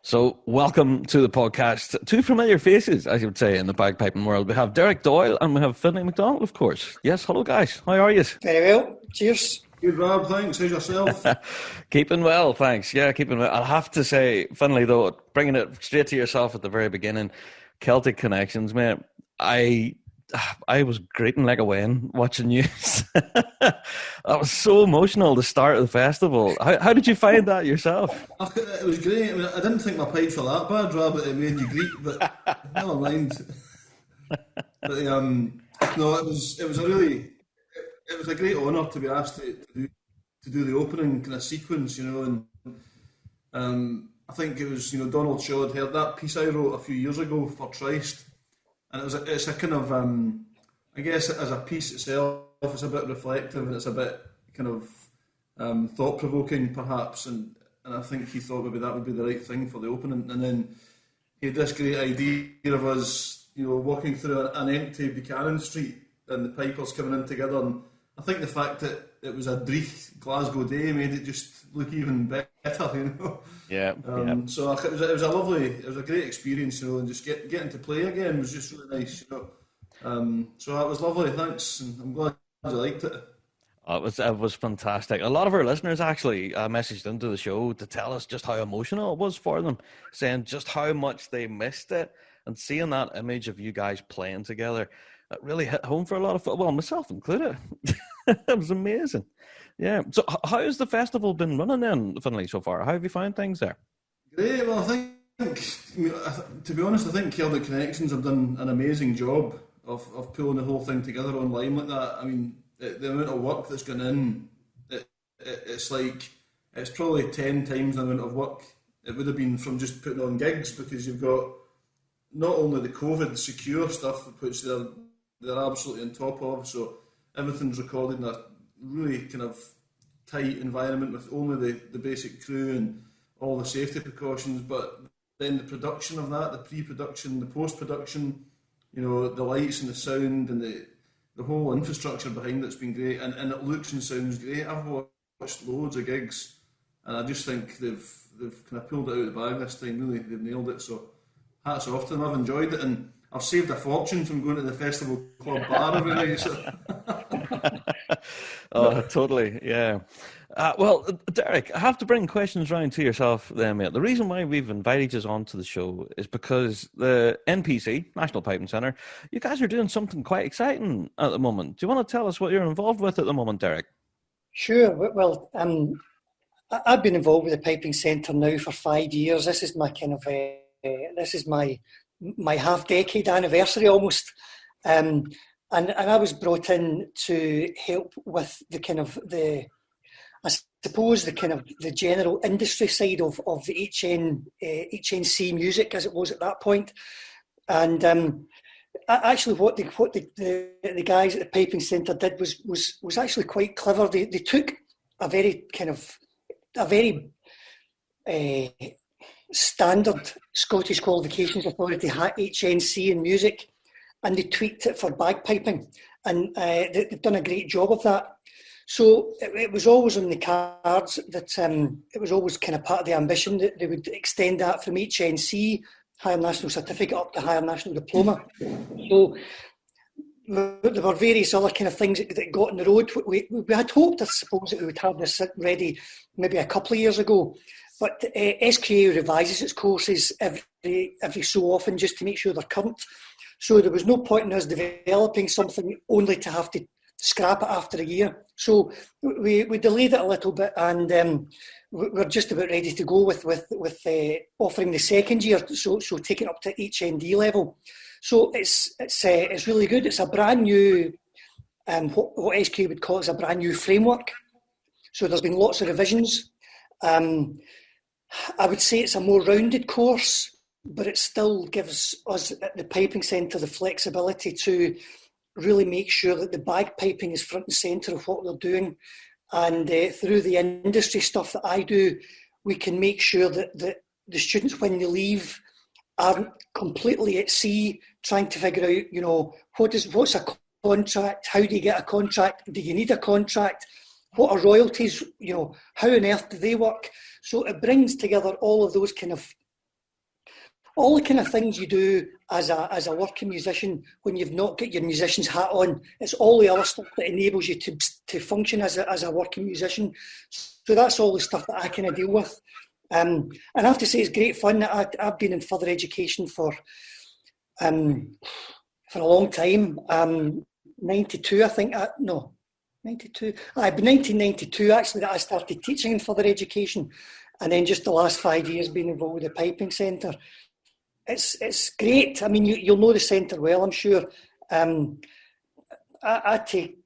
So, welcome to the podcast. Two familiar faces, as you would say, in the bagpiping world. We have Derek Doyle and we have Finlay MacDonald, of course. Yes, hello guys. How are you? Very well. Cheers. Good, Rob. Thanks. How's yourself? Keeping well, thanks. Yeah, keeping well. I'll have to say, Finlay, though, bringing it straight to yourself at the very beginning, Celtic connections, mate. I was greeting like a wen watching you. That was so emotional, the start of the festival. How did you find that yourself? It was great. I didn't think my pipes were that bad, Rob, but it made you greet, but never mind. But no, it was a great honour to be asked to do the opening kind of sequence, and I think it was, Donald Shaw had heard that piece I wrote a few years ago for Trist. And it's a kind of, I guess as a piece itself, it's a bit reflective and it's a bit kind of thought-provoking perhaps, and I think he thought maybe that would be the right thing for the opening. And then he had this great idea of us, walking through an empty Buchanan Street and the pipers coming in together. And I think the fact that it was a Dreich Glasgow day made it just look even better, Yeah. So it was a great experience, and just getting to play again was just really nice, So that was lovely, thanks, and I'm glad you liked it. It was fantastic. A lot of our listeners actually messaged into the show to tell us just how emotional it was for them, saying just how much they missed it, and seeing that image of you guys playing together, it really hit home for a lot of, well, myself included. It was amazing. Yeah. So how has the festival been running then, Finlay, so far? How have you found things there? Great. Well, I think, to be honest, I think Celtic Connections have done an amazing job of pulling the whole thing together online like that. I mean, the amount of work that's gone in, it's probably 10 times the amount of work it would have been from just putting on gigs, because you've got not only the COVID secure stuff, which they're absolutely on top of, so everything's recorded in a really kind of tight environment with only the basic crew and all the safety precautions, but then the production of that, the pre-production, the post-production, the lights and the sound and the whole infrastructure behind it's been great, and it looks and sounds great. I've watched loads of gigs and I just think they've kind of pulled it out of the bag this time. Really, they've nailed it, so hats off to them. I've enjoyed it, and I've saved a fortune from going to the Festival Club bar every night. So. Oh, totally, yeah. Well, Derek, I have to bring questions round to yourself then, mate. The reason why we've invited you onto the show is because the NPC, National Piping Centre, you guys are doing something quite exciting at the moment. Do you want to tell us what you're involved with at the moment, Derek? Sure. Well, I've been involved with the Piping Centre now for 5 years. This is my kind of, this is my half-decade anniversary almost. And I was brought in to help with the general industry side of the HNC music, as it was at that point. And actually, what the guys at the Piping Centre did was actually quite clever. They took a very standard Scottish Qualifications Authority HNC in music, and they tweaked it for bagpiping, and they've done a great job of that. So it was always on the cards that it was always kind of part of the ambition that they would extend that from HNC, Higher National Certificate, up to Higher National Diploma. So there were various other kind of things that got in the road. We had hoped, I suppose, that we would have this ready maybe a couple of years ago. But SQA revises its courses every so often just to make sure they're current. So there was no point in us developing something only to have to scrap it after a year. So we delayed it a little bit, and we're just about ready to go with offering the second year, so taking it up to HND level. So it's really good. It's a brand new, what SQA would call it, is a brand new framework. So there's been lots of revisions. I would say it's a more rounded course, but it still gives us at the Piping Centre the flexibility to really make sure that the bagpiping is front and centre of what we're doing. And through the industry stuff that I do, we can make sure that the students, when they leave, aren't completely at sea trying to figure out, what's a contract? How do you get a contract? Do you need a contract? What are royalties? How on earth do they work? So it brings together all of those kind of all the kind of things you do as a working musician when you've not got your musician's hat on. It's all the other stuff that enables you to function as a working musician. So that's all the stuff that I kind of deal with. And I have to say, it's great fun. I've been in further education for a long time. 92, I think. 92. I've been 1992 actually that I started teaching in further education, and then just the last 5 years being involved with the Piping Centre. It's great. I mean, you'll know the centre well, I'm sure. I take,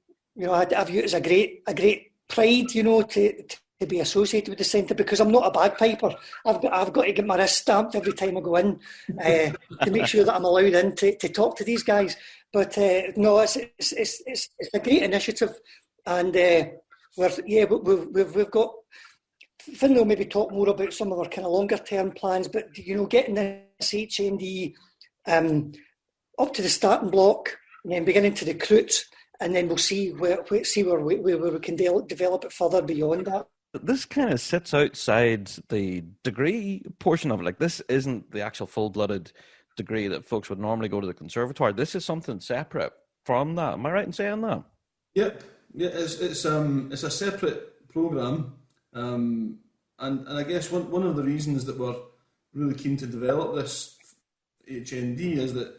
I view it as a great pride, to be associated with the centre, because I'm not a bagpiper. I've got to get my wrist stamped every time I go in to make sure that I'm allowed in to talk to these guys. But no, it's a great initiative, and we've got. Finlay will maybe talk more about some of our kind of longer term plans, but getting this HND up to the starting block and then beginning to recruit, and then we'll see where we can develop it further beyond that. This kind of sits outside the degree portion of it. Like, this isn't the actual full-blooded degree that folks would normally go to the conservatoire. This is something separate from that. Am I right in saying that? Yep. Yeah, it's a separate programme. And I guess one of the reasons that we're really keen to develop this HND is that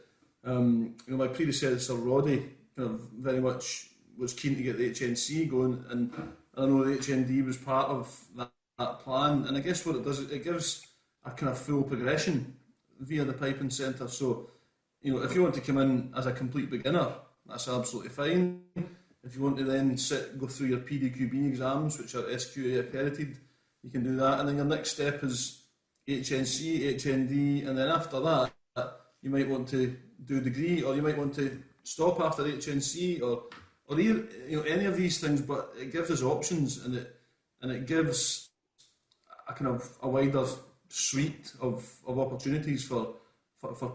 my predecessor Roddy kind of very much was keen to get the HNC going, and I know the HND was part of that plan. And I guess what it does, it gives a kind of full progression via the Piping Centre. So, if you want to come in as a complete beginner, that's absolutely fine. If you want to then go through your PDQB exams, which are SQA accredited, you can do that. And then your next step is HNC, HND, and then after that, you might want to do a degree, or you might want to stop after HNC, or any of these things. But it gives us options, and it gives a kind of a wider suite of opportunities for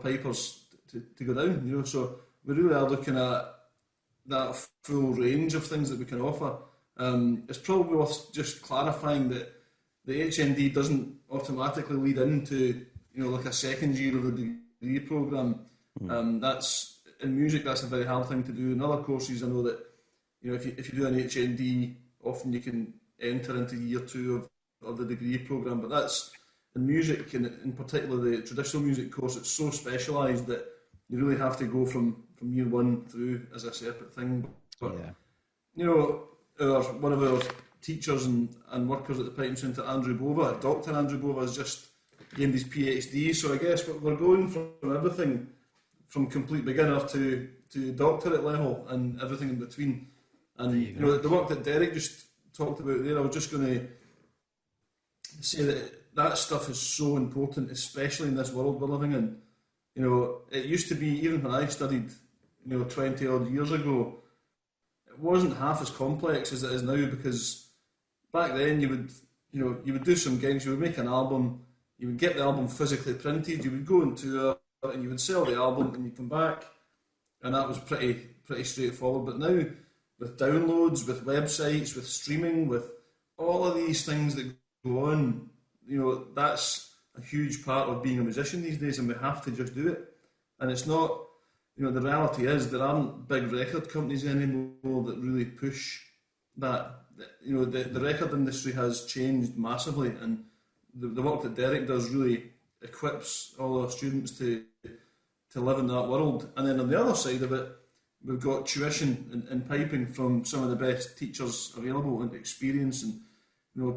pipers to go down. So we really are looking at that full range of things that we can offer. It's probably worth just clarifying that the HND doesn't automatically lead into like a second year of the degree programme. That's in music, that's a very hard thing to do. In other courses, I know that if you do an HND, often you can enter into year 2 of the degree programme. But that's in music, and in particular the traditional music course, it's so specialised that you really have to go from year 1 through as a separate thing. But one of our teachers and workers at the Piping Centre, Dr. Andrew Bova, has just gained his PhD. So I guess we're going from everything from complete beginner to doctorate level and everything in between. And the work that Derek just talked about there, I was just going to say that stuff is so important, especially in this world we're living in. It used to be, even when I studied 20 odd years ago, it wasn't half as complex as it is now, because back then you would do some gigs, you would make an album, you would get the album physically printed, you would go on tour and you would sell the album and you come back, and that was pretty straightforward. But now, with downloads, with websites, with streaming, with all of these things that go on, that's a huge part of being a musician these days, and we have to just do it. And it's not, the reality is there aren't big record companies anymore that really push that. The record industry has changed massively, and the work that Derek does really equips all our students to live in that world. And then on the other side of it, we've got tuition in piping from some of the best teachers available, and experience, and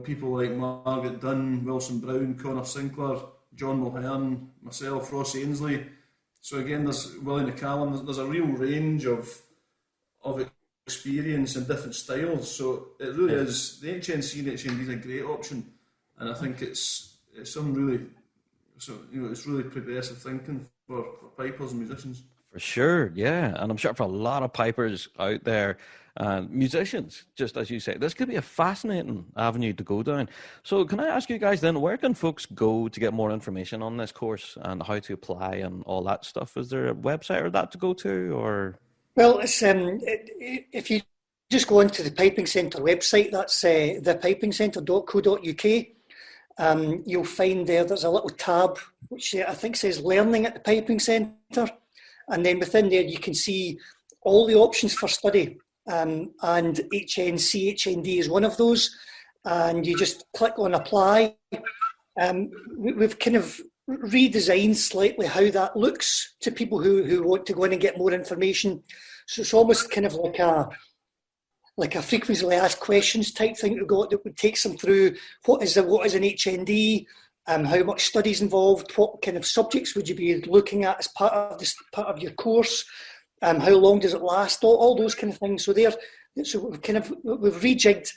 people like Margaret Dunn, Wilson Brown, Connor Sinclair, John Mulhern, myself, Ross Ainsley. So again, there's Willie McCallum. There's a real range of experience and different styles. So it really is, the HNC and HND is a great option, and I think it's some really, it's really progressive thinking for pipers and musicians. For sure, yeah. And I'm sure for a lot of pipers out there and musicians, just as you say, this could be a fascinating avenue to go down. So can I ask you guys then, where can folks go to get more information on this course and how to apply and all that stuff? Is there a website or that to go to, or? Well, it's if you just go onto the Piping Centre website, that's thepipingcentre.co.uk. you'll find there's a little tab which I think says Learning at the Piping Centre, and then within there you can see all the options for study, and HNC, HND is one of those, and you just click on Apply. We've kind of redesigned slightly how that looks to people who want to go in and get more information. So it's almost kind of like a frequently asked questions type thing that would take them through what is an HND, how much studies involved, what kind of subjects would you be looking at as part of your course, how long does it last, all those kind of things. So we've rejigged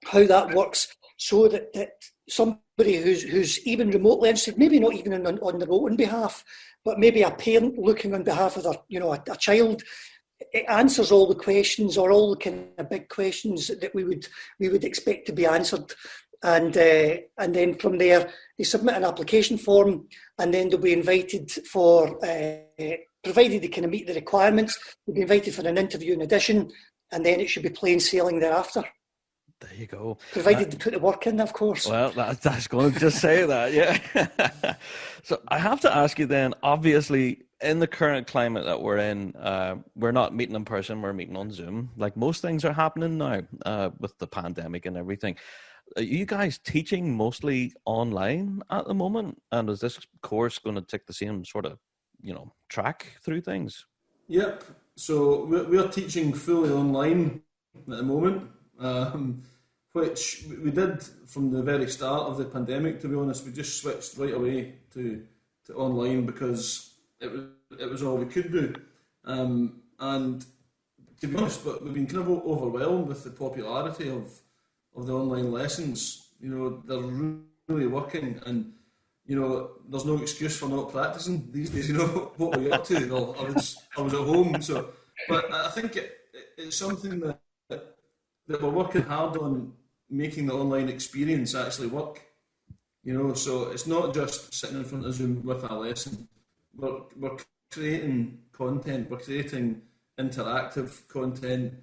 how that works so that somebody who's even remotely interested, maybe not even on their own behalf, but maybe a parent looking on behalf of a child, it answers all the questions, or all the kind of big questions that we would expect to be answered, and then from there they submit an application form, and then they'll be invited for, provided they kind of meet the requirements, they'll be invited for an interview in addition, and then it should be plain sailing thereafter. There you go. Provided they put the work in, of course. Well, that's going to just say that, yeah. So I have to ask you then, obviously, in the current climate that we're in, we're not meeting in person, we're meeting on Zoom. Like most things are happening now with the pandemic and everything. Are you guys teaching mostly online at the moment? And is this course going to take the same sort of, track through things? Yep. So we're teaching fully online at the moment. Which we did from the very start of the pandemic, to be honest. We just switched right away to online because it was all we could do. And to be honest, but we've been kind of overwhelmed with the popularity of the online lessons. They're really working, and there's no excuse for not practicing these days. What were you up to? Well, I was at home. So, but I think it's something that we're working hard on, making the online experience actually work. So it's not just sitting in front of Zoom with a lesson. We're creating content, we're creating interactive content.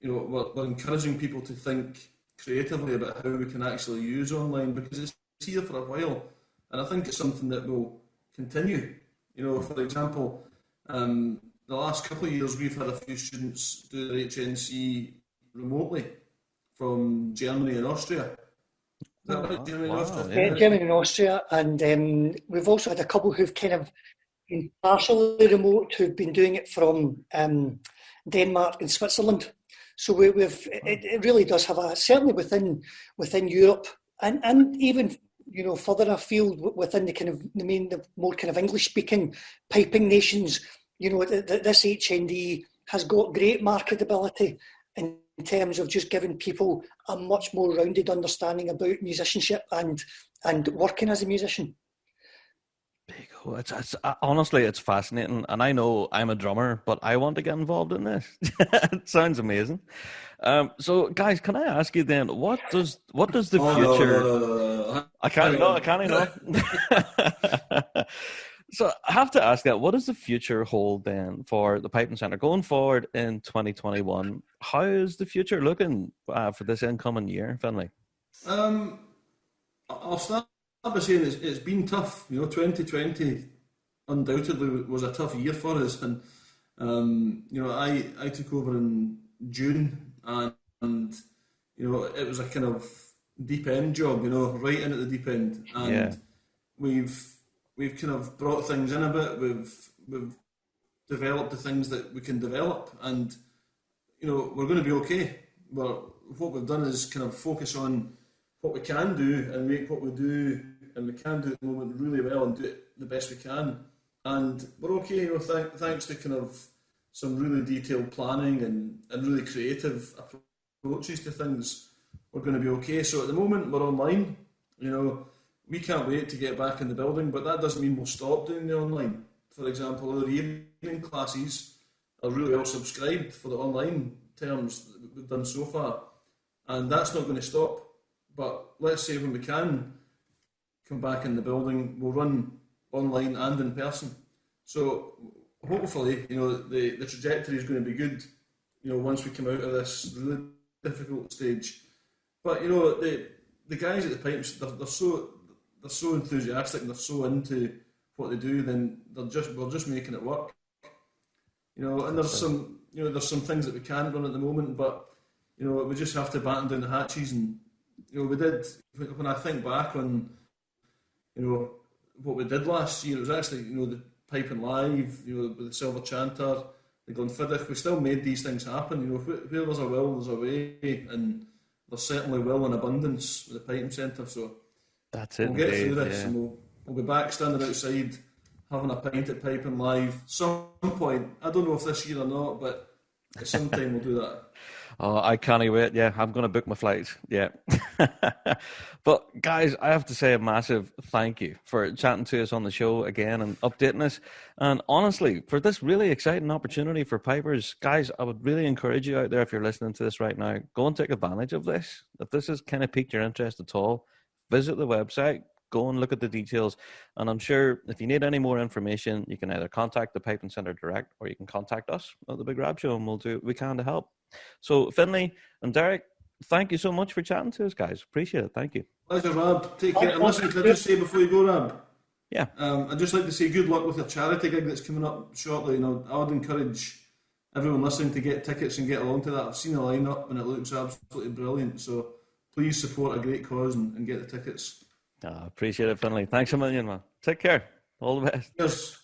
We're encouraging people to think creatively about how we can actually use online, because it's here for a while, and I think it's something that will continue. For example, the last couple of years we've had a few students do their HNC remotely from Germany and Austria. Is that right? Germany and Austria? Yeah, Germany and Austria, and we've also had a couple who've kind of been partially remote, who've been doing it from Denmark and Switzerland. So it really does have certainly within Europe and even further afield within the more kind of English speaking piping nations. This HND has got great marketability in terms of just giving people a much more rounded understanding about musicianship and working as a musician. There you go. It's honestly, it's fascinating, and I know I'm a drummer, but I want to get involved in this. It sounds amazing. So, guys, can I ask you then, what does the future? No. I can't. So I have to ask that, what does the future hold then for the Piping Centre going forward in 2021? How is the future looking for this incoming year, Finlay? I'll start by saying it's been tough. 2020 undoubtedly was a tough year for us, and I took over in June, and it was a kind of deep end job, right in at the deep end, and we've kind of brought things in a bit. We've developed the things that we can develop, and we're going to be okay. What we've done is kind of focus on what we can do and make what we do and we can do at the moment really well and do it the best we can. And we're okay, thanks to kind of some really detailed planning and really creative approaches to things. We're going to be okay. So at the moment we're online. We can't wait to get back in the building, but that doesn't mean we'll stop doing the online. For example, our evening classes are really well subscribed for the online terms that we've done so far, and that's not going to stop. But let's say when we can come back in the building, we'll run online and in person. So hopefully, the trajectory is going to be good, once we come out of this really difficult stage. But the guys at the Pipes, they're so enthusiastic and they're so into what they do, then we're just making it work. And there's some things that we can't run at the moment, but we just have to batten down the hatches, and we did. When I think back on what we did last year, it was actually the Piping Live, with the Silver Chanter, the Glenfiddich. We still made these things happen. Where there's a will, there's a way, and there's certainly will in abundance with the Piping Centre. So that's it. We'll get through this, and we'll be back standing outside having a pint at Piping Live some point. I don't know if this year or not, but at some time we'll do that. Oh, I can't wait. Yeah, I'm going to book my flights. Yeah. But guys, I have to say a massive thank you for chatting to us on the show again and updating us. And honestly, for this really exciting opportunity for pipers, guys, I would really encourage you out there, if you're listening to this right now, go and take advantage of this. If this has kind of piqued your interest at all, visit the website, go and look at the details. And I'm sure if you need any more information, you can either contact the Piping Centre direct, or you can contact us at the Big Rab Show, and we'll do what we can to help. So Finlay and Derek, thank you so much for chatting to us, guys. Appreciate it. Thank you. Pleasure, Rab. Take care. And listen, can I just say before you go, Rab? Yeah. I'd just like to say good luck with your charity gig that's coming up shortly. I would encourage everyone listening to get tickets and get along to that. I've seen the lineup and it looks absolutely brilliant. So please support a great cause and get the tickets. Appreciate it, Finlay. Thanks a million, man. Take care. All the best. Cheers.